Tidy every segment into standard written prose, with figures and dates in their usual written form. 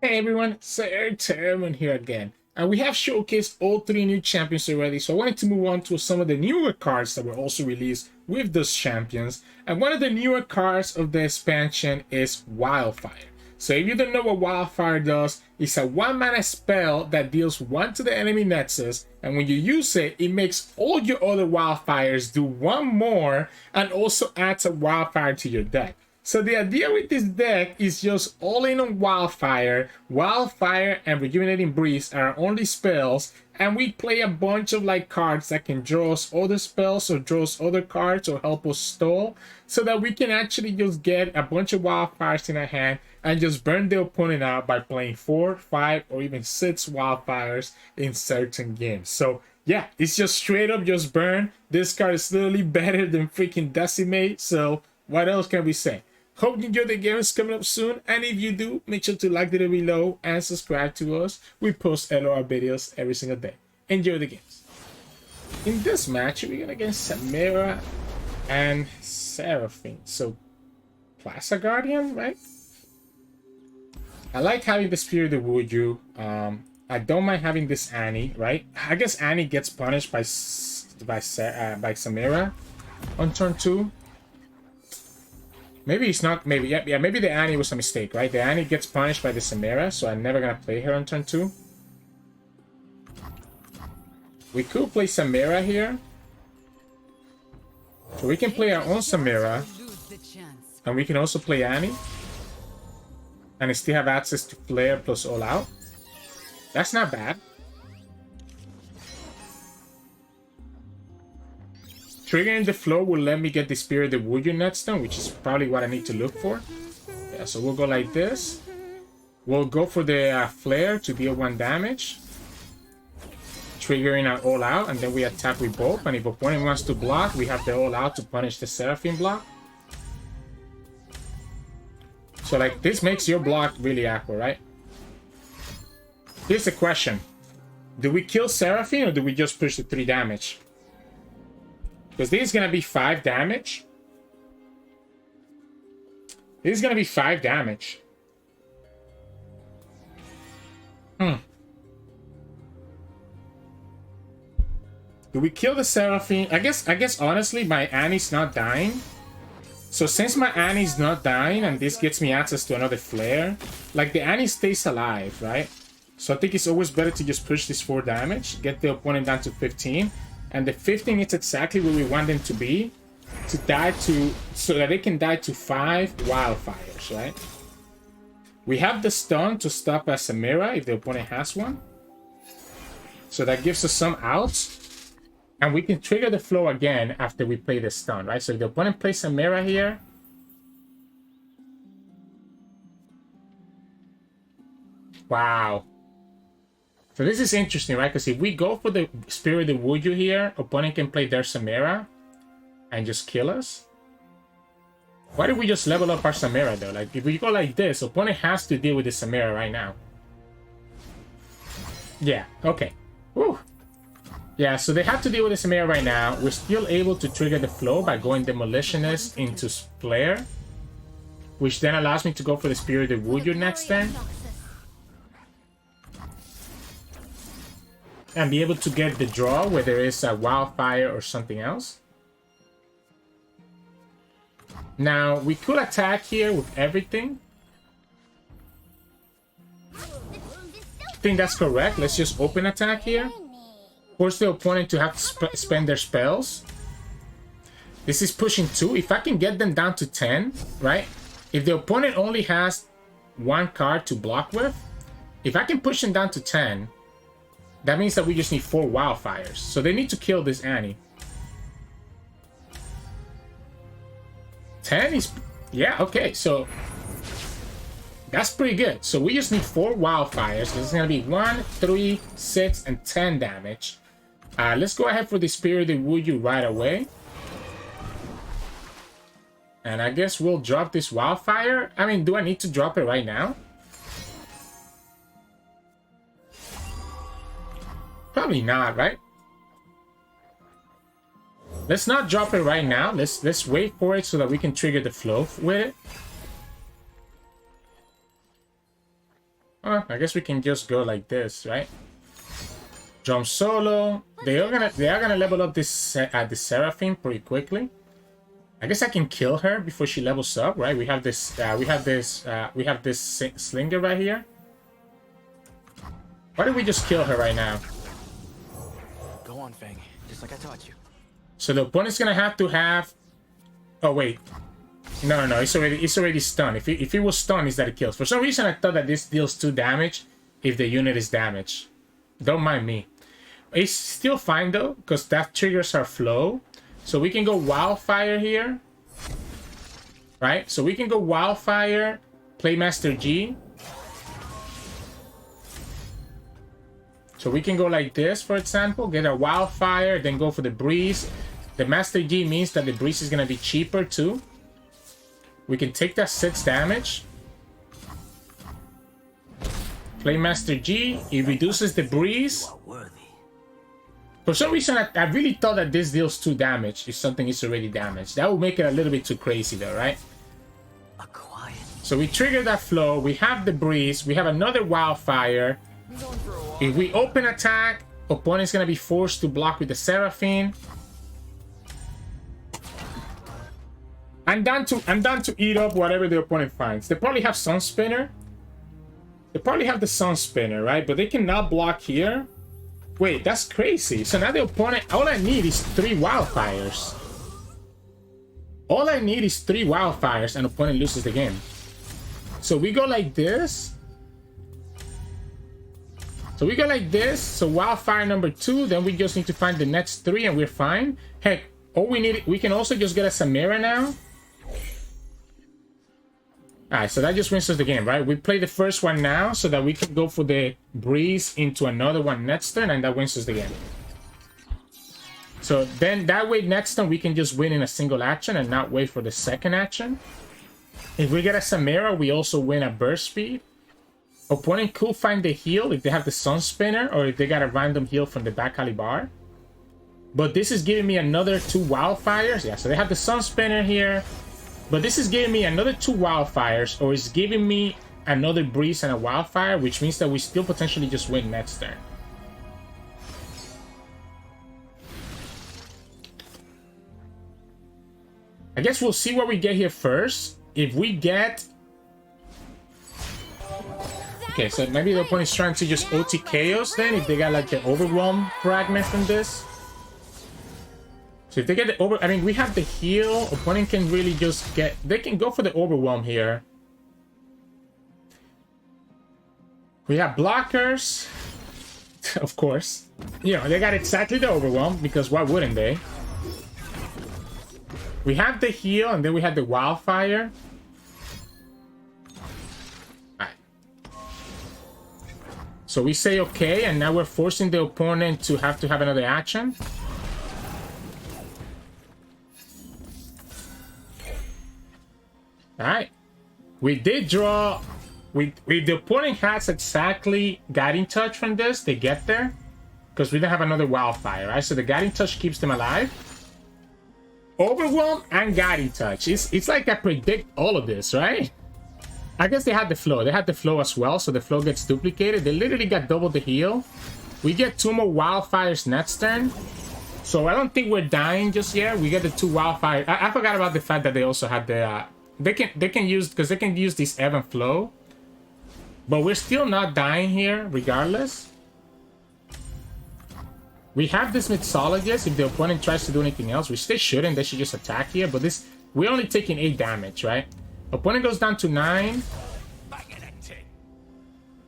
Hey everyone, Sirturmund here again. And we have showcased all three new champions already, so I wanted to move on to some of the newer cards that were also released with those champions. And one of the newer cards of the expansion is Wildfire. So if you don't know what Wildfire does, it's a 1-mana spell that deals 1 to the enemy nexus, and when you use it, it makes all your other Wildfires do 1 more, and also adds a Wildfire to your deck. So the idea with this deck is just all in on Wildfire. Wildfire and Rejuvenating Breeze are our only spells, and we play a bunch of like cards that can draw us other spells or draw us other cards or help us stall, so that we can actually just get a bunch of Wildfires in our hand and just burn the opponent out by playing 4, 5, or even 6 Wildfires in certain games. So yeah, it's just straight up just burn. This card is literally better than freaking Decimate, so what else can we say? Hope you enjoy the games coming up soon, and if you do, make sure to like the video below and subscribe to us. We post LOR videos every single day. Enjoy the games. In this match, we're gonna get Samira and Seraphine. So, Plaza Guardian, right? I like having the Spirit of Wuju. I don't mind having this Annie, right? I guess Annie gets punished by Samira on turn 2. Maybe it's not, maybe, yeah, maybe the Annie was a mistake, right? The Annie gets punished by the Samira, so I'm never gonna play her on turn 2. We could play Samira here. So we can play our own Samira. And we can also play Annie. And still have access to Flare plus All Out. That's not bad. Triggering the flow will let me get the Spirit of Wuju next turn, which is probably what I need to look for. Yeah, so we'll go like this. We'll go for the Flare to deal 1 damage. Triggering our All Out, and then we attack with both. And if opponent wants to block, we have the All Out to punish the Seraphine block. So like, this makes your block really awkward, right? Here's the question. Do we kill Seraphine, or do we just push the 3 damage? Because this is going to be 5 damage. This is going to be 5 damage. Do we kill the Seraphine? I guess honestly my Annie's not dying. So since my Annie's not dying and this gets me access to another Flare, like the Annie stays alive, right? So I think it's always better to just push this 4 damage, get the opponent down to 15. And the 15 is exactly where we want them to be, to die to, so that they can die to 5 Wildfires, right? We have the stun to stop a Samira if the opponent has one. So that gives us some outs. And we can trigger the flow again after we play the stun, right? So if the opponent plays Samira here, wow. So this is interesting, right? Because if we go for the Spirit of Wuju here, opponent can play their Samira and just kill us. Why did we just level up our Samira though? Like if we go like this, opponent has to deal with the Samira right now. Yeah, okay. Woo. Yeah, so they have to deal with the Samira right now. We're still able to trigger the flow by going Demolitionist into Flare, which then allows me to go for the Spirit of Wuju next turn. And be able to get the draw, whether it's a Wildfire or something else. Now, we could attack here with everything. I think that's correct. Let's just open attack here. Force the opponent to have to spend their spells. This is pushing 2. If I can get them down to 10, right? If the opponent only has 1 card to block with, if I can push them down to 10, that means that we just need 4 Wildfires. So they need to kill this Annie. 10 is... yeah, okay. So that's pretty good. So we just need 4 Wildfires. This is going to be 1, 3, 6, and 10 damage. Let's go ahead for the Spirit of Wuju right away. And I guess we'll drop this Wildfire. I mean, do I need to drop it right now? Probably not, right? Let's not drop it right now. Let's wait for it so that we can trigger the flow with it. I guess we can just go like this, right? Jump solo. They are gonna level up this the Seraphine pretty quickly. I guess I can kill her before she levels up, right? We have this slinger right here. Why don't we just kill her right now? Go on, Fang. Just like I taught you. So the opponent's gonna have to have. Oh wait, no, it's already stunned. If it was stunned, is that it kills? For some reason, I thought that this deals 2 damage if the unit is damaged. Don't mind me. It's still fine though, because that triggers our flow. So we can go Wildfire here, right? So we can go Wildfire, play Master G. So we can go like this, for example, get a Wildfire, then go for the Breeze. The Master G means that the Breeze is going to be cheaper too. We can take that 6 damage. Play Master G, it reduces the Breeze. For some reason, I really thought that this deals 2 damage if something is already damaged. That would make it a little bit too crazy though, right? So we trigger that flow, we have the Breeze, we have another Wildfire. If we open attack, opponent's gonna be forced to block with the Seraphine. I'm down to eat up whatever the opponent finds. They probably have Sun Spinner. They probably have the Sun Spinner, right? But they cannot block here. Wait, that's crazy. So now the opponent, all I need is 3 Wildfires. All I need is 3 Wildfires and opponent loses the game. So we go like this. So we go like this. So Wildfire number 2. Then we just need to find the next 3 and we're fine. Heck, all we need, we can also just get a Samira now. Alright, so that just wins us the game, right? We play the first one now so that we can go for the Breeze into another one next turn, and that wins us the game. So then that way next turn we can just win in a single action and not wait for the second action. If we get a Samira, we also win at burst speed. Opponent could find the heal if they have the Sun Spinner or if they got a random heal from the back alley bar. But this is giving me another 2 Wildfires. Yeah, so they have the Sun Spinner here. But this is giving me another 2 Wildfires, or it's giving me another Breeze and a Wildfire, which means that we still potentially just win next turn. I guess we'll see what we get here first. If we get... Okay, so maybe the opponent's trying to just OT Chaos then, if they got like the Overwhelm fragment from this. So if they get the I mean, we have the heal. Opponent can really just get... They can go for the Overwhelm here. We have blockers. Of course. You know, they got exactly the Overwhelm, because why wouldn't they? We have the heal, and then we have the Wildfire. Alright. So we say okay, and now we're forcing the opponent to have another action. Alright, we did draw. If the opponent has exactly Guiding Touch from this, they get there. Because we don't have another Wildfire, right? So the Guiding Touch keeps them alive. Overwhelm and Guiding Touch. It's like I predict all of this, right? I guess they had the flow. They had the flow as well, so the flow gets duplicated. They literally got double the heal. We get 2 more Wildfires next turn. So I don't think we're dying just yet. We get the 2 Wildfires. I forgot about the fact that they also had the... They can use, because they can use this ebb and flow. But we're still not dying here, regardless. We have this Mixologist if the opponent tries to do anything else, which they shouldn't. They should just attack here. But this, we're only taking 8 damage, right? Opponent goes down to 9.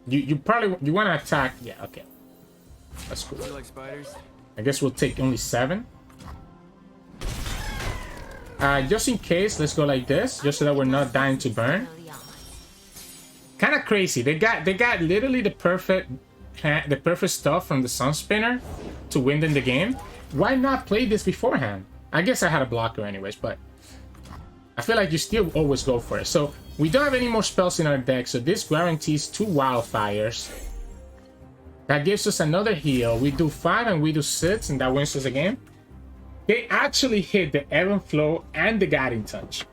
You probably want to attack. Yeah, okay. That's cool. Like spiders? I guess we'll take only 7. Just in case, let's go like this, just so that we're not dying to burn. Kind of crazy. They got literally the perfect stuff from the Sun Spinner to win them the game. Why not play this beforehand? I guess I had a blocker anyways, but I feel like you still always go for it. So we don't have any more spells in our deck, so this guarantees 2 Wildfires. That gives us another heal. We do 5 and we do 6, and that wins us the game. They actually hit the Ebb and Flow and the Guiding Touch.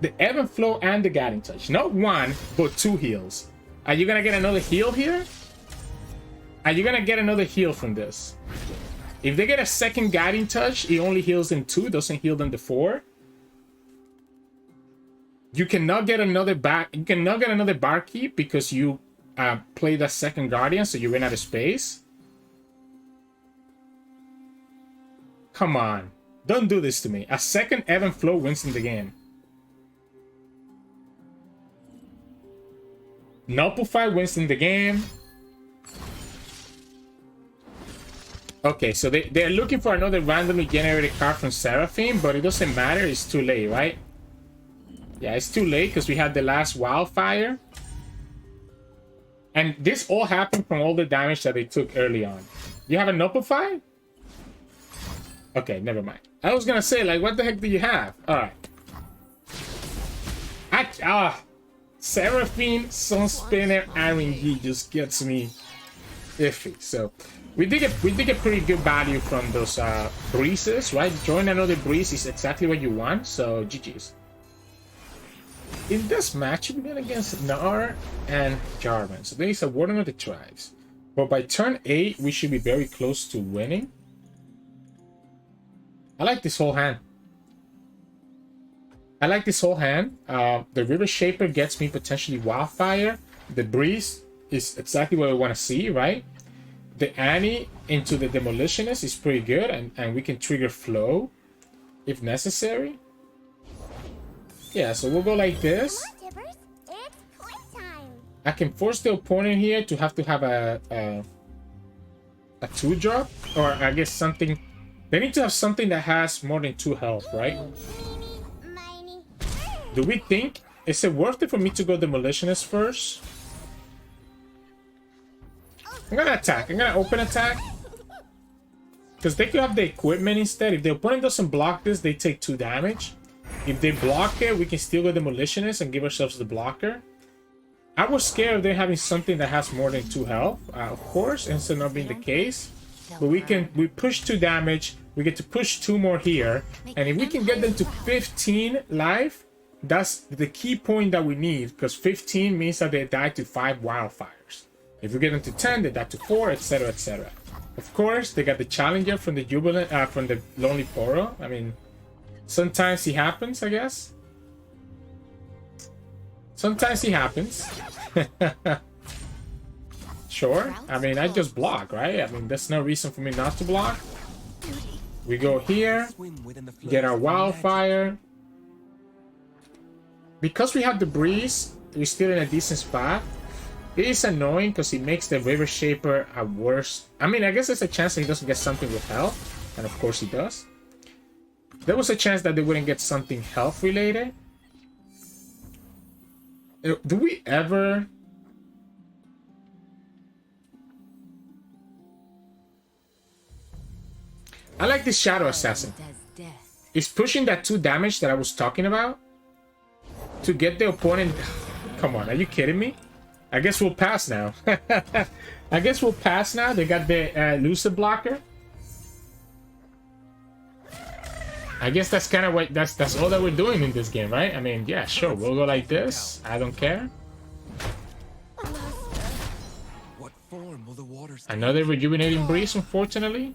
The Ebb and Flow and the Guiding Touch. Not 1, but 2 heals. Are you gonna get another heal here? Are you gonna get another heal from this? If they get a second guiding touch, it only heals them 2, doesn't heal them the 4. You cannot get another You cannot get another barkeep because you play that second guardian, so you ran out of space. Come on, don't do this to me. A second ebb and flow wins in the game. Nulpify wins in the game. Okay, so they're looking for another randomly generated card from Seraphine, but it doesn't matter. It's too late, right? Yeah, it's too late because we had the last Wildfire. And this all happened from all the damage that they took early on. You have a Nulpify? Okay, never mind. I was gonna say, like, what the heck do you have? Alright. Seraphine, Sunspinner, RNG just gets me iffy. So we did get pretty good value from those breezes, right? Join another breeze is exactly what you want, so GG's. In this match, we went against Gnar and Jarvan. So there is a Warden of the Tribes. But by turn 8, we should be very close to winning. I like this whole hand. The River Shaper gets me potentially Wildfire. The Breeze is exactly what I want to see, right? The Annie into the Demolitionist is pretty good, and we can trigger Flow if necessary. Yeah, so we'll go like this. I can force the opponent here to have a 2-drop, or I guess something. They need to have something that has more than 2 health, right? Do we think is it worth it for me to go Demolitionist first? I'm gonna attack. I'm gonna open attack. Because they could have the equipment instead. If the opponent doesn't block this, they take 2 damage. If they block it, we can still go Demolitionist and give ourselves the blocker. I was scared of them having something that has more than 2 health, of course, instead of not being the case. But we push 2 damage. We get to push 2 more here. And if we can get them to 15 life, that's the key point that we need. Because 15 means that they die to 5 Wildfires. If we get them to 10, they die to 4, etc., etc. Of course, they got the Challenger from the Jubilant, from the Lonely Poro. I mean, sometimes it happens, I guess. Sometimes it happens. Sure. I mean, I just block, right? I mean, there's no reason for me not to block. We go here, get our Wildfire. Because we have the Breeze, we're still in a decent spot. It is annoying because it makes the River Shaper a worse. I mean, I guess there's a chance that he doesn't get something with health. And of course he does. There was a chance that they wouldn't get something health related. Do we ever... I like this Shadow Assassin. It's pushing that 2 damage that I was talking about to get the opponent... Come on, are you kidding me? I guess we'll pass now. I guess we'll pass now. They got the Lucid Blocker. I guess that's kind of what... That's all that we're doing in this game, right? I mean, yeah, sure. We'll go like this. I don't care. Another Rejuvenating Breeze, unfortunately.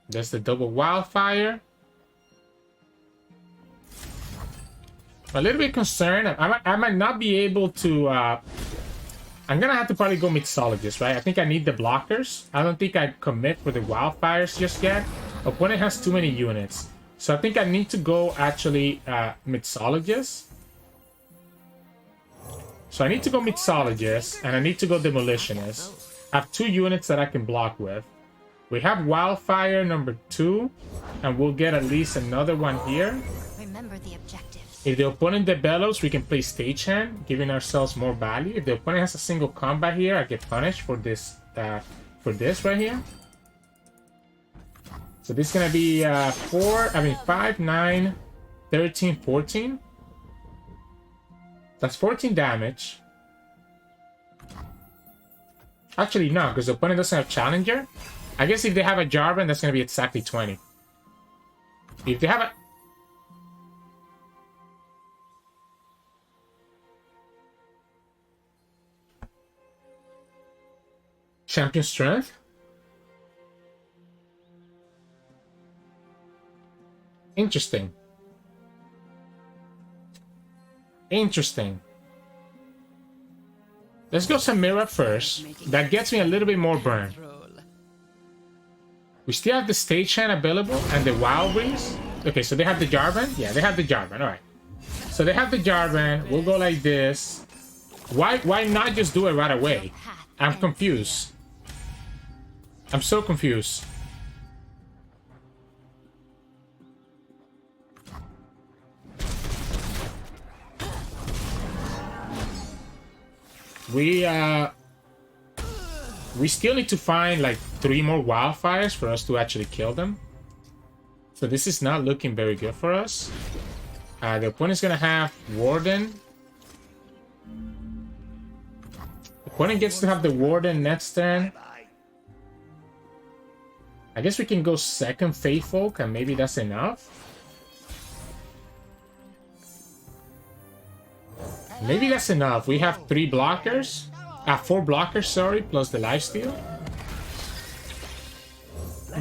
That's the double Wildfire. A little bit concerned. I might not be able to... I'm gonna have to probably go Mixologist, right? I think I need the blockers. I don't think I commit for the Wildfires just yet. Opponent has too many units. So I think I need to go actually Mixologist. So I need to go Mixologist and I need to go Demolitionist. I have 2 units that I can block with. We have Wildfire number 2, and we'll get at least another one here. Remember the objectives. If the opponent develops, we can play Stagehand, giving ourselves more value. If the opponent has a single combat here, I get punished for this right here. So this is gonna be 5, 9, 13, 14. That's 14 damage. Actually, no, because the opponent doesn't have Challenger. I guess if they have a Jarvan, that's going to be exactly 20. If they have a... Champion strength? Interesting. Interesting. Let's go Samira first. That gets me a little bit more burn. We still have the stagehand available and the wild breeze. Okay, so they have the Jarvan? Yeah, they have the Jarvan. Alright. So they have the Jarvan. We'll go like this. Why not just do it right away? I'm confused. I'm so confused. We still need to find like 3 more wildfires for us to actually kill them. So this is not looking very good for us. The opponent's gonna have Warden. The opponent gets to have the Warden next turn. I guess we can go second Faithful, and maybe that's enough. Maybe that's enough. We have 3 blockers. 4 blockers, sorry, plus the lifesteal.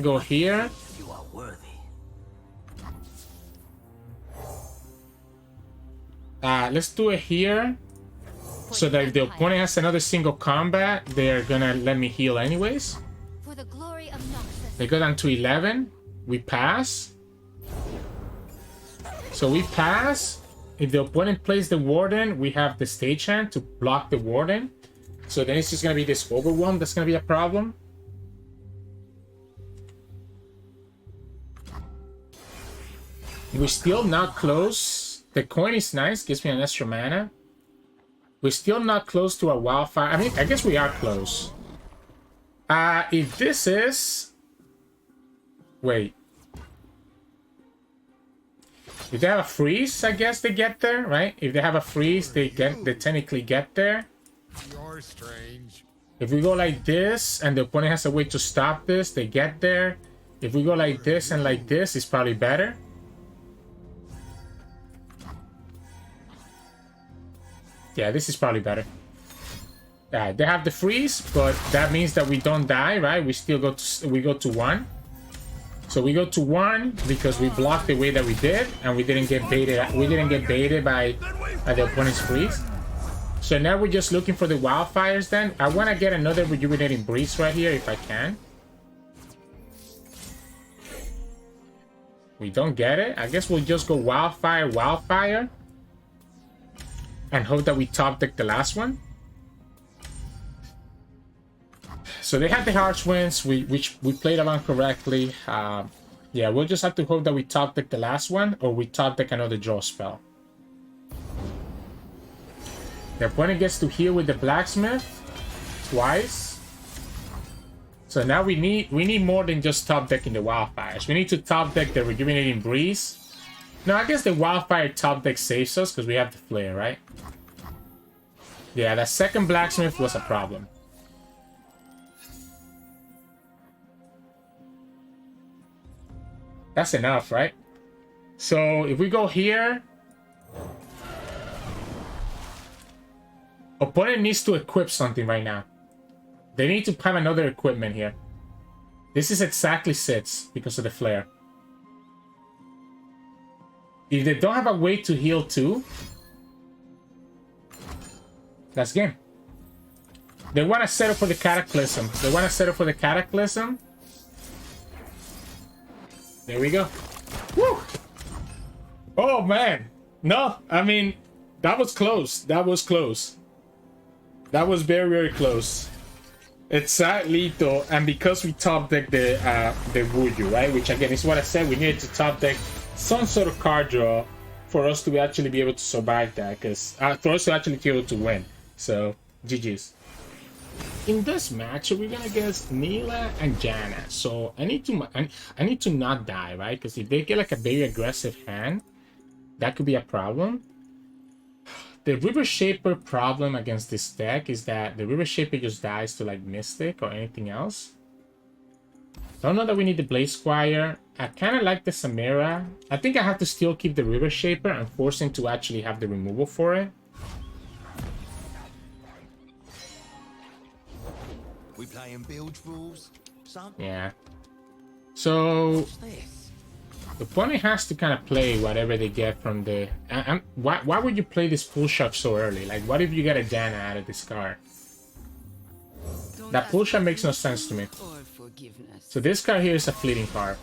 Go here. You are worthy. Let's do it here. So that if the opponent has another single combat, they're gonna let me heal anyways. For the glory of Noxus. They go down to 11. We pass. So we pass. If the opponent plays the Warden, we have the stagehand to block the Warden. So then it's just going to be this overwhelm that's going to be a problem. We're still not close. The coin is nice, gives me an extra mana. We're still not close to a wildfire. I mean, I guess we are close. If this is... Wait. If they have a freeze, I guess they get there, right? If they have a freeze, they technically get there. You're strange. If we go like this, and the opponent has a way to stop this, they get there. If we go like this and like this, it's probably better. Yeah, this is probably better. They have the freeze, but that means that we don't die, right? We still go to 1. So we go to 1 because we blocked the way that we did, and we didn't get baited. We didn't get baited by the opponent's freeze. So now we're just looking for the wildfires. Then I want to get another rejuvenating breeze right here if I can. We don't get it. I guess we'll just go wildfire, wildfire, and hope that we top deck the last one. So they have the harsh winds, which we played along correctly. Yeah, we'll just have to hope that we top deck the last one, or we top deck another draw spell. The opponent gets to heal with the blacksmith twice. So now we need more than just top decking the wildfires. We need to top deck the rejuvenating breeze. No, I guess the wildfire top deck saves us because we have the flare, right? Yeah, that second blacksmith was a problem. That's enough, right? So if we go here, opponent needs to equip something right now. They need to have another equipment here. This is exactly 6 because of the flare. If they don't have a way to heal too, that's game. They want to settle for the cataclysm. They want to settle for the cataclysm. There we go. Woo! Oh, man. No, I mean, that was close. That was close. That was very, very close. It's lethal, and because we top deck the Wuju, right? Which again is what I said, we needed to top deck some sort of card draw for us to actually be able to survive that, because for us to actually be able to win. So, GG's. In this match, we're gonna get Nilah and Janna. So I need to not die, right? Because if they get like a very aggressive hand, that could be a problem. The River Shaper problem against this deck is that the River Shaper just dies to like Mystic or anything else. Don't know that we need the Blade Squire. I kind of like the Samira. I think I have to still keep the River Shaper and force him to actually have the removal for it. We playing bilge rules, son? Yeah. So What's this? the opponent has to kind of play whatever they get from the... why would you play this pull shot so early? Like, what if you get a Janna out of this card? That pull shot makes no sense to me. Or forgiveness. So this card here is a fleeting card.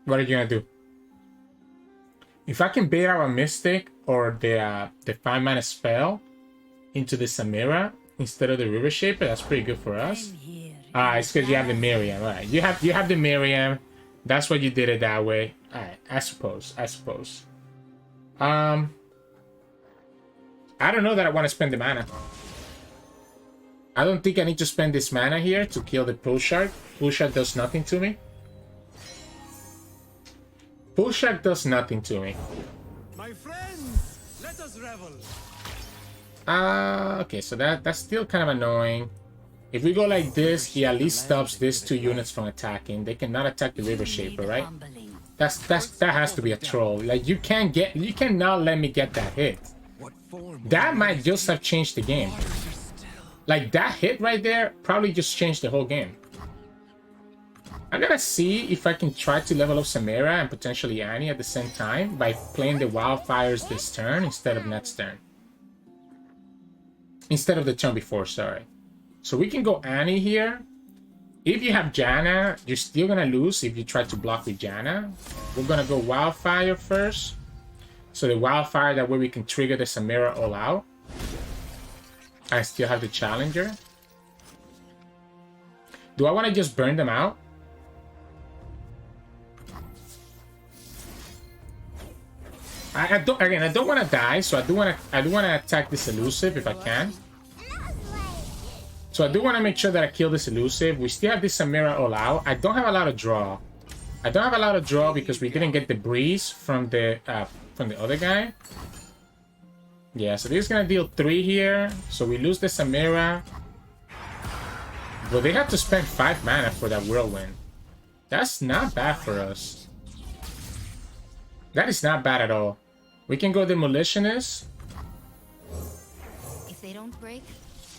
What are you gonna do? If I can bait out a Mystic or the 5-mana spell into the Samira instead of the River Shaper, that's pretty good for us. It's because you have the Miriam. Alright, you have the Miriam. That's why you did it that way. Alright, I suppose. I don't know that I want to spend the mana. I don't think I need to spend this mana here to kill the Pull Shark. Pull Shark does nothing to me. Pull Shark does nothing to me. My friends, let us revel. Okay, so that's still kind of annoying. If we go like this, he at least stops these 2 units from attacking. They cannot attack the River Shaper, right? That has to be a troll. Like, you cannot let me get that hit. That might just have changed the game. Like, that hit right there probably just changed the whole game. I'm gonna see if I can try to level up Samira and potentially Annie at the same time by playing the Wildfires this turn instead of next turn. Instead of the turn before, sorry. So we can go Annie here. If you have Janna, you're still gonna lose if you try to block with Janna. We're gonna go Wildfire first. So the Wildfire, that way we can trigger the Samira all out. I still have the Challenger. Do I want to just burn them out? I don't want to die, so I do want to attack this elusive if I can. So I do want to make sure that I kill this elusive. We still have this Samira all out. I don't have a lot of draw. I don't have a lot of draw because we didn't get the breeze from the other guy. Yeah, so this is gonna deal 3 here. So we lose the Samira. But they have to spend 5 mana for that whirlwind. That's not bad for us. That is not bad at all. We can go Demolitionist. If they don't break,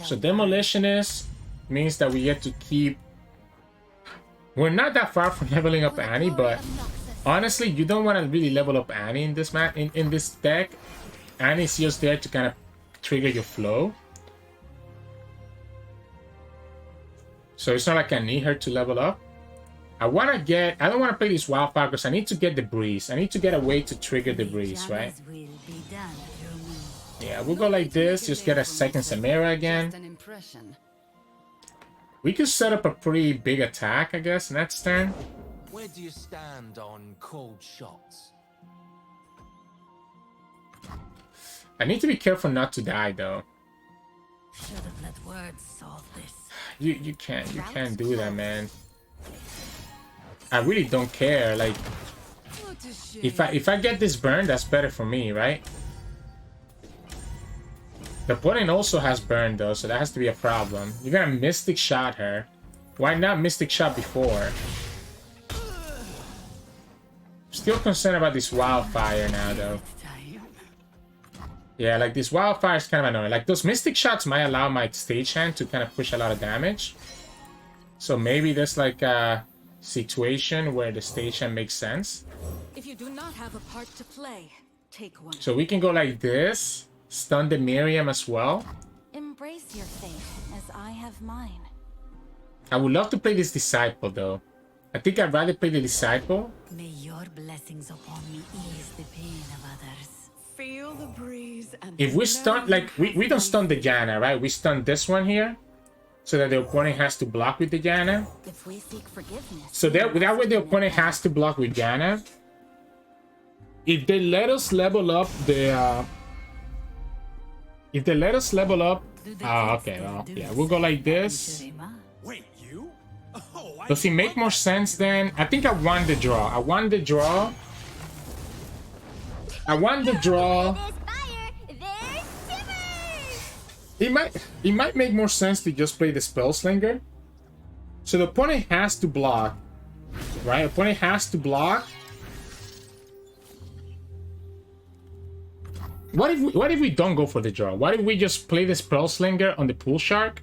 So Demolitionist means that we get to keep... We're not that far from leveling up Annie, but honestly, you don't want to really level up Annie in this in this deck. Annie's just there to kind of trigger your flow. So it's not like I need her to level up. I don't want to play this Wildfire because I need to get the breeze. I need to get a way to trigger the breeze, right? Yeah, we'll go like this. Just get a second Samira again. We could set up a pretty big attack, I guess, next turn. Where do you stand on cold shots? I need to be careful not to die, though. should have let words solve this. You can't do that, man. I really don't care. Like, if I get this burn, that's better for me, right? The opponent also has burn though, so that has to be a problem. You're gonna Mystic Shot her. Why not Mystic Shot before? Still concerned about this Wildfire now though. Yeah, like this Wildfire is kind of annoying. Like those Mystic Shots might allow my stagehand to kind of push a lot of damage. So maybe there's like a situation where the stagehand makes sense. If you do not have a part to play, take one. So we can go like this. Stun the Miriam as well. Embrace your fate as I have mine. I would love to play this Disciple though. I think I'd rather play the Disciple. May your blessings upon me ease the pain of others. Feel the breeze and If we stun, like, we don't stun the Janna, right? We stun this one here. So that the opponent has to block with the Janna. If we seek forgiveness, So that way the opponent has to block with Janna. If they let us level up the... If they let us level up... okay, well, yeah, we'll go like this. Wait, you? Oh, Does it make more sense then? I think I want the draw. I want the draw. I want the draw. there's fire, there's shivers. It might make more sense to just play the Spellslinger. So the opponent has to block. Right? Opponent has to block. What if we don't go for the draw? What if we just play the Spell Slinger on the Pool Shark?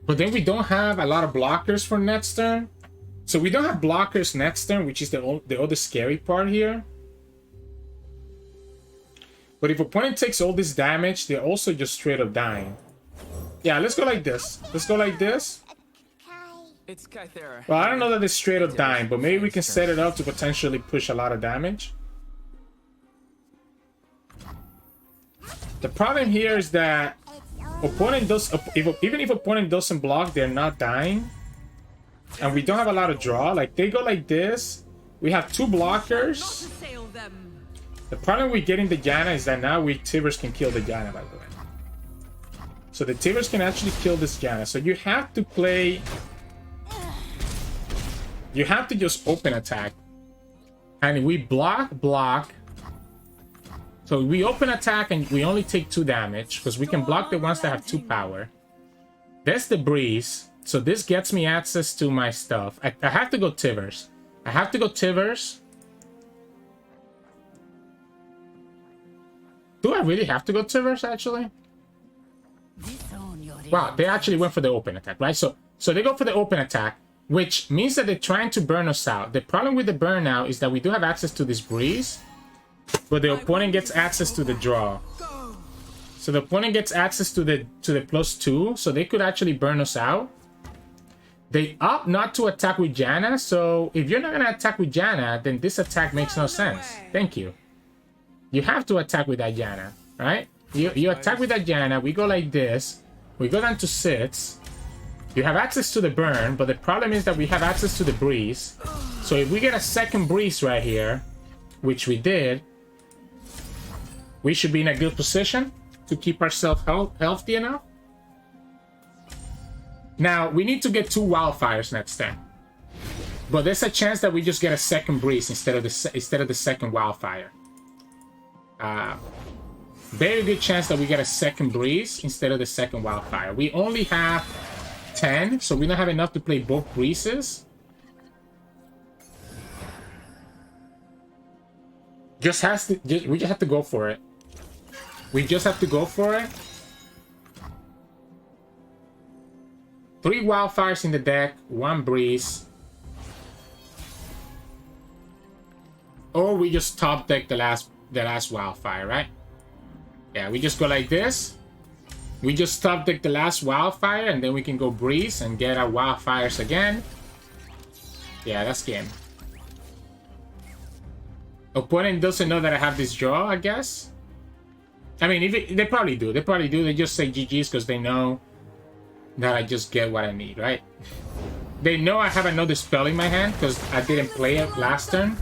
But then we don't have a lot of blockers for next turn. So we don't have blockers next turn, which is the other scary part here. But if opponent takes all this damage, they're also just straight up dying. Yeah, let's go like this. Let's go like this. It's Kythera. Well, I don't know that it's straight up dying, but maybe we can set it up to potentially push a lot of damage. The problem here is that opponent does, even if opponent doesn't block, they're not dying. And we don't have a lot of draw. Like, they go like this. We have two blockers. The problem with getting the Janna is that now we Tivers can kill the Janna, by the way. So the Tivers can actually kill this Janna. So you have to play... You have to just open attack. And we block. So we open attack and we only take 2 damage. Because we can block the ones that have 2 power. That's the breeze. So this gets me access to my stuff. I have to go Tivers. I have to go Tivers. Do I really have to go Tivers, actually? Wow, they actually went for the open attack, right? So they go for the open attack, which means that they're trying to burn us out. The problem with the burnout is that we do have access to this breeze, but the opponent gets access to the draw. So the opponent gets access to the +2, so they could actually burn us out. They opt not to attack with Janna, so if you're not going to attack with Janna, then this attack makes no sense. Thank you. You have to attack with that Janna, right? You attack with that Janna, we go like this, we go down to 6. You have access to the burn, but the problem is that we have access to the breeze. So if we get a second breeze right here, which we did, we should be in a good position to keep ourselves healthy enough. Now, we need to get 2 wildfires next turn. But there's a chance that we just get a second breeze instead of the second wildfire. Very good chance that we get a second breeze instead of the second wildfire. We only have 10, so we don't have enough to play both breezes. We just have to go for it. We just have to go for it. 3 wildfires in the deck, 1 breeze. Or we just top deck the last wildfire, right? Yeah, we just go like this. We just top deck the last wildfire, and then we can go breeze and get our wildfires again. Yeah, that's game. Opponent doesn't know that I have this draw, I guess. I mean, they probably do. They probably do. They just say GG's because they know that I just get what I need, right? They know I have another spell in my hand because I didn't play it last turn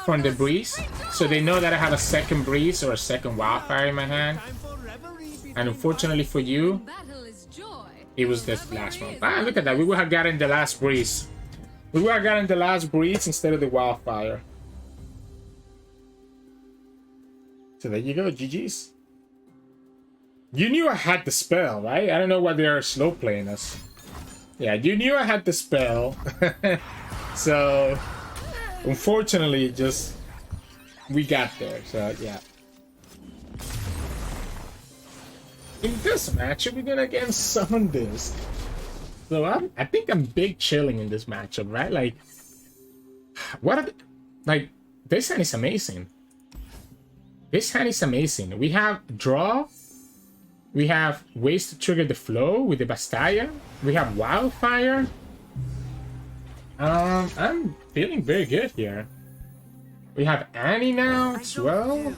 from the breeze. So they know that I have a second breeze or a second wildfire in my hand. And unfortunately for you, it was this last one. Ah, look at that. We would have gotten the last breeze. We would have gotten the last breeze instead of the wildfire. So there you go, GG's. You knew I had the spell, right? I don't know why they're slow playing us. Yeah, you knew I had the spell. So, unfortunately, just... we got there, so yeah. In this matchup, we're gonna again summon this. So I think I'm big chilling in this matchup, right? Like, what are the... like, this hand is amazing. This hand is amazing. We have draw. We have ways to trigger the flow with the Bastaya. We have Wildfire. I'm feeling very good here. We have Annie now as well.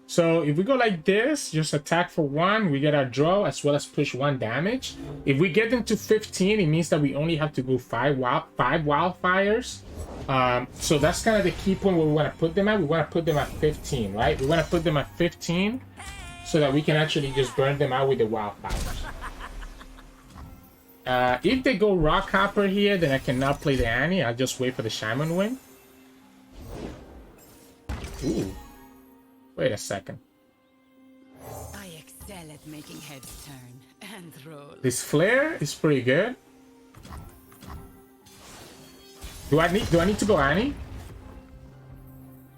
So if we go like this, just attack for 1, we get our draw as well as push 1 damage. If we get into 15, it means that we only have to go 5 wildfires. So that's kind of the key point where we want to put them at. We want to put them at 15, right? We want to put them at 15 so that we can actually just burn them out with the wildfires. If they go Rock Hopper here, then I cannot play the Annie. I'll just wait for the Shaman Wing. Ooh. Wait a second. I excel at making heads turn and roll. This Flare is pretty good. Do I need to go Annie?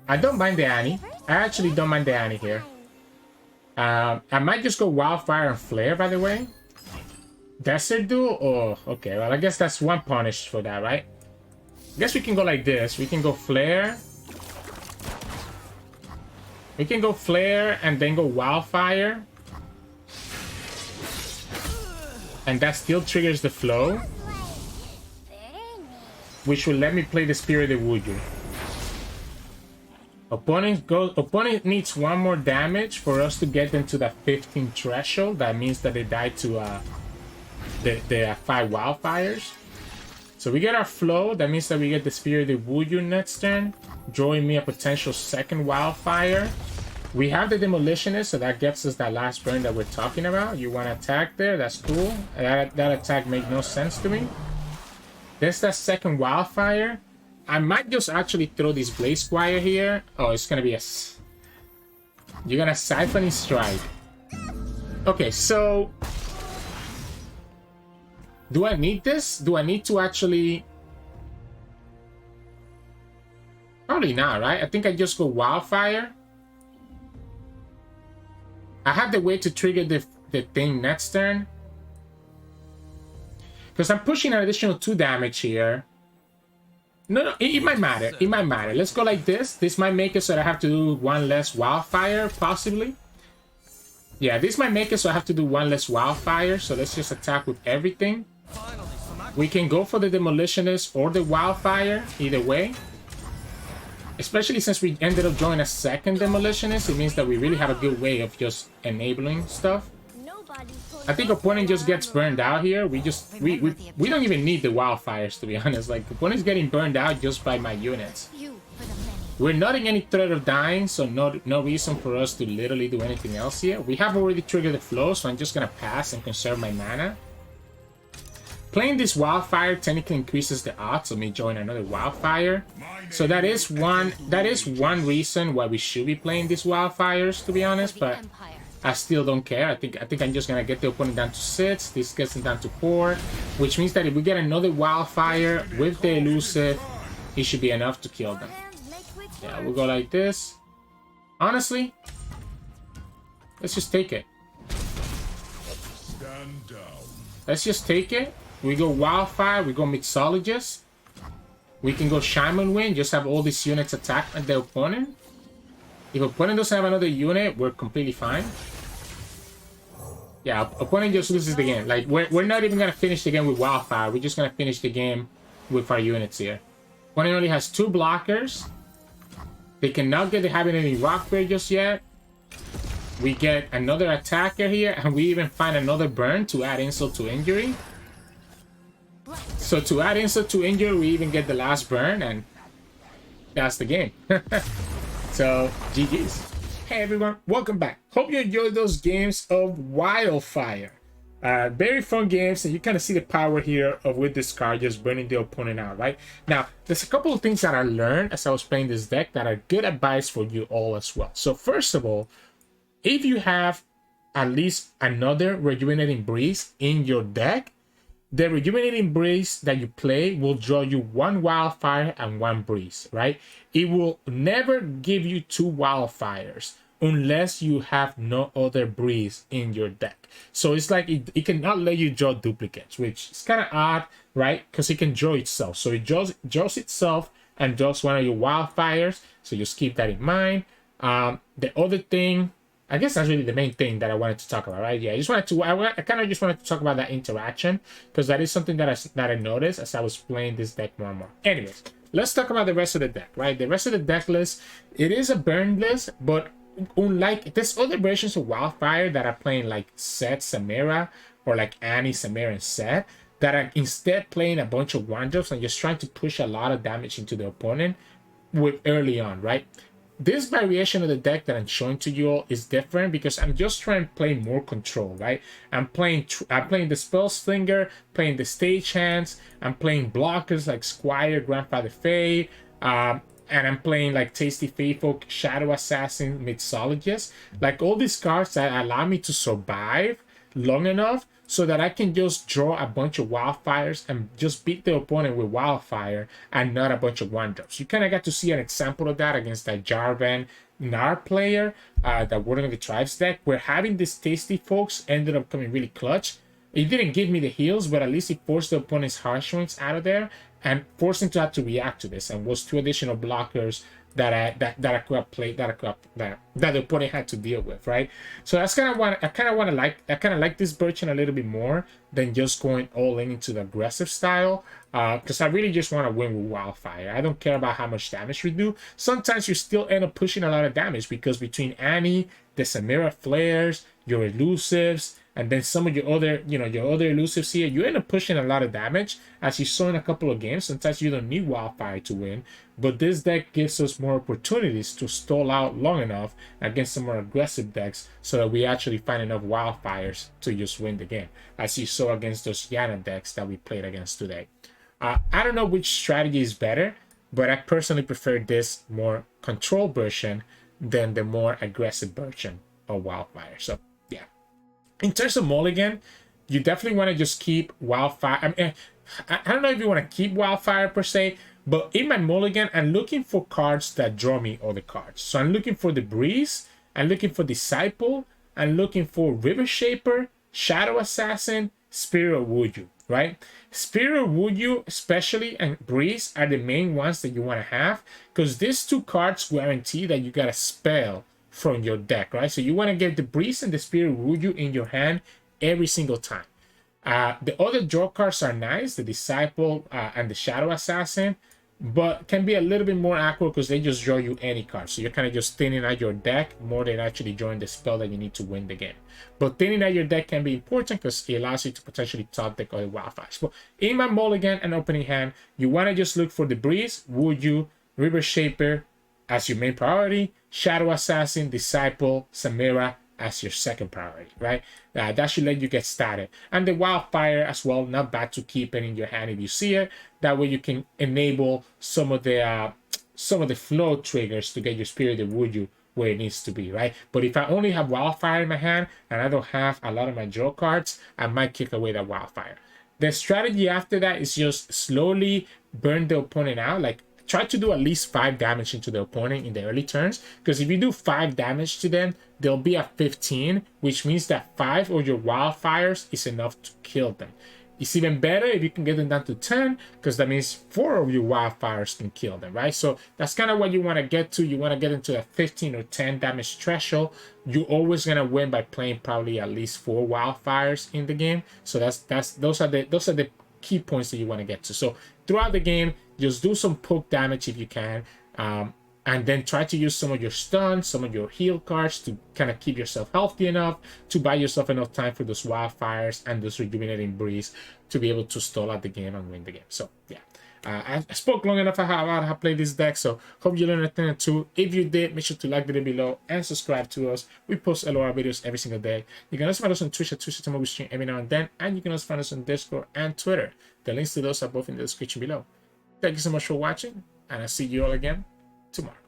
I don't mind the Annie. I actually don't mind the Annie here. I might just go Wildfire and Flare, by the way. Desert Duel? Oh, okay. Well, I guess that's one punish for that, right? I guess we can go like this. We can go Flare. We can go Flare and then go Wildfire. And that still triggers the flow. Which will let me play the Spirited Wuju. Opponent needs one more damage for us to get them to that 15 threshold. That means that they die to the 5 Wildfires. So we get our flow. That means that we get the Spirited Wuju next turn, drawing me a potential second Wildfire. We have the Demolitionist, so that gets us that last burn that we're talking about. You want to attack there? That's cool. That attack makes no sense to me. There's that second Wildfire. I might just actually throw this Blaze Squire here. Oh, it's gonna be a... You're gonna Siphoning Strike. Okay, so... Do I need this? Do I need to actually... Probably not, right? I think I just go Wildfire. I have the way to trigger the thing next turn. Because I'm pushing an additional 2 damage here. No, it might matter. It might matter. Let's go like this. This might make it so that I have to do 1 less Wildfire, possibly. Yeah, this might make it so I have to do 1 less Wildfire. So let's just attack with everything. We can go for the Demolitionist or the Wildfire, either way. Especially since we ended up drawing a second Demolitionist, it means that we really have a good way of just enabling stuff. I think opponent just gets burned out here. We don't even need the Wildfires, to be honest. Like, opponent's getting burned out just by my units. We're not in any threat of dying, so no reason for us to literally do anything else here. We have already triggered the flow, so I'm just gonna pass and conserve my mana. Playing this Wildfire technically increases the odds of me joining another Wildfire. So that is one reason why we should be playing these Wildfires, to be honest, but I still don't care. I think I'm just gonna get the opponent down to 6. This gets him down to 4, which means that if we get another Wildfire with the elusive, it should be enough to kill them. Yeah, we'll go like this. Honestly, let's just take it. Stand down. Let's just take it. We go Wildfire, we go Mixologist. We can go Shaman Wind, just have all these units attack the opponent. If opponent doesn't have another unit, we're completely fine. Yeah, opponent just loses the game. Like, we're not even gonna finish the game with Wildfire. We're just gonna finish the game with our units here. Opponent only has 2 blockers. They cannot get the Having any Rock Bear just yet. We get another attacker here, and we even find another burn to add insult to injury. So to add insult to injury, we even get the last burn, and that's the game. So, GG's. Hey everyone, welcome back. Hope you enjoyed those games of Wildfire. Very fun games, and you kind of see the power here of with this card just burning the opponent out, right? Now, there's a couple of things that I learned as I was playing this deck that are good advice for you all as well. So first of all, if you have at least another Rejuvenating Breeze in your deck, the Rejuvenating Breeze that you play will draw you 1 Wildfire and 1 Breeze, right? It will never give you 2 Wildfires unless you have no other Breeze in your deck. So it's like it cannot let you draw duplicates, which is kind of odd, right? Because it can draw itself. So it draws itself and draws one of your Wildfires. So just keep that in mind. The other thing, I guess that's really the main thing that I wanted to talk about, right? Yeah, I kind of just wanted to talk about that interaction, because that is something that I noticed as I was playing this deck more and more. Anyways, let's talk about the rest of the deck, right? The rest of the deck list, it is a burn list, but unlike there's other versions of Wildfire that are playing like Set Samira, or like Annie, Samira, and Set, that are instead playing a bunch of 1-drops and just trying to push a lot of damage into the opponent with early on, right? This variation of the deck that I'm showing to you all is different because I'm just trying to play more control, right? I'm playing the Spell Slinger, playing the Stagehands, I'm playing blockers like Squire, Grandfather Fade, and I'm playing like Tasty Faithful, Shadow Assassin, Mixologist. Like all these cards that allow me to survive long enough so that I can just draw a bunch of Wildfires and just beat the opponent with Wildfire and not a bunch of 1-drops. You kind of got to see an example of that against that Jarvan Gnar player, that Warden of the Tribes deck, where having this Tasty Folks ended up coming really clutch. It didn't give me the heals, but at least it forced the opponent's Harsh Winds out of there and forced him to have to react to this, and was 2 additional blockers that I could have played, that the opponent had to deal with, right? So that's kind of what I kind of like this version a little bit more than just going all in into the aggressive style, because I really just want to win with Wildfire. I don't care about how much damage we do. Sometimes you still end up pushing a lot of damage because between Annie, the Samira flares, your elusives, and then some of your other, your other elusives here, you end up pushing a lot of damage, as you saw in a couple of games. Sometimes you don't need Wildfire to win, but this deck gives us more opportunities to stall out long enough against some more aggressive decks so that we actually find enough Wildfires to just win the game, as you saw against those Janna decks that we played against today. I don't know which strategy is better, but I personally prefer this more control version than the more aggressive version of Wildfire. So yeah. In terms of mulligan, you definitely want to just keep Wildfire. I mean, I don't know if you want to keep Wildfire per se, but in my mulligan, I'm looking for cards that draw me other cards. So I'm looking for the Breeze, I'm looking for Disciple, I'm looking for River Shaper, Shadow Assassin, Spirit of Wuju, right? Spirit of Wuju especially and Breeze are the main ones that you want to have, because these 2 cards guarantee that you got a spell from your deck, right? So you want to get the Breeze and the Spirit of Wuju in your hand every single time. The other draw cards are nice, the Disciple and the Shadow Assassin, but can be a little bit more accurate because they just draw you any card. So you're kind of just thinning out your deck more than actually drawing the spell that you need to win the game. But thinning out your deck can be important because it allows you to potentially top deck other Wildfires. But in my mulligan and opening hand, you want to just look for the Breeze, Wuju, River Shaper as your main priority, Shadow Assassin, Disciple, Samira as your second priority, right? That should let you get started. And the Wildfire as well, not bad to keep it in your hand if you see it. That way you can enable some of the flow triggers to get your Spirit of Wuju where it needs to be, right? But if I only have Wildfire in my hand and I don't have a lot of my draw cards, I might kick away that Wildfire. The strategy after that is just slowly burn the opponent out, like try to do at least 5 damage into the opponent in the early turns, because if you do 5 damage to them, they'll be at 15, which means that 5 of your Wildfires is enough to kill them. It's even better if you can get them down to 10, because that means 4 of your Wildfires can kill them, right? So that's kind of what you want to get to. You want to get into a 15 or 10 damage threshold. You're always going to win by playing probably at least 4 Wildfires in the game. So those are the key points that you want to get to. So throughout the game, just do some poke damage if you can, and then try to use some of your stuns, some of your heal cards to kind of keep yourself healthy enough to buy yourself enough time for those Wildfires and those Rejuvenating Breeze to be able to stall out the game and win the game. So yeah, I spoke long enough about how to play this deck, so hope you learned a thing or two. If you did, make sure to like the video below and subscribe to us. We post LOR videos every single day. You can also find us on Twitch at Twitch.tv. We stream every now and then, and you can also find us on Discord and Twitter. The links to those are both in the description below. Thank you so much for watching, and I'll see you all again tomorrow.